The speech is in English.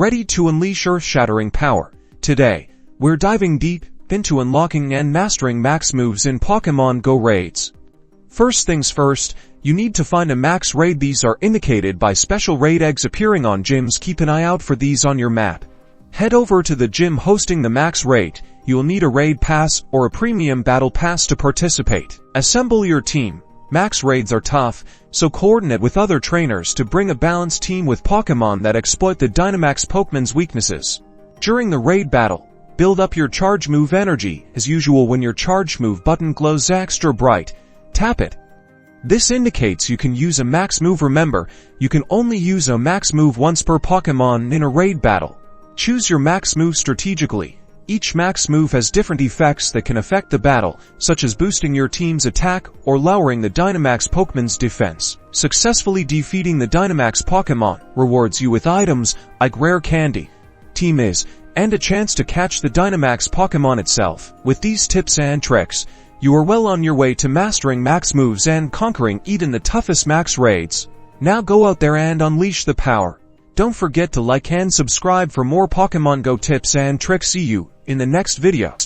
ready to unleash earth-shattering power. Today, we're diving deep into unlocking and mastering max moves in Pokemon Go raids. First things first, you need to find a max raid. These are indicated by special raid eggs appearing on gyms. Keep an eye out for these on your map. Head over to the gym hosting the max raid. You'll need a raid pass or a premium battle pass to participate. Assemble your team. Max raids are tough, so coordinate with other trainers to bring a balanced team with Pokemon that exploit the Dynamax Pokemon's weaknesses. During the raid battle, build up your charge move energy. As usual, when your charge move button glows extra bright, tap it. This indicates you can use a max move. Remember, you can only use a max move once per Pokemon in a raid battle. Choose your max move strategically. Each max move has different effects that can affect the battle, such as boosting your team's attack or lowering the Dynamax Pokemon's defense. Successfully defeating the Dynamax Pokemon rewards you with items like rare candy, team-is, and a chance to catch the Dynamax Pokemon itself. With these tips and tricks, you are well on your way to mastering max moves and conquering even the toughest max raids. Now go out there and unleash the power. Don't forget to like and subscribe for more Pokemon Go tips and tricks. See you in the next video.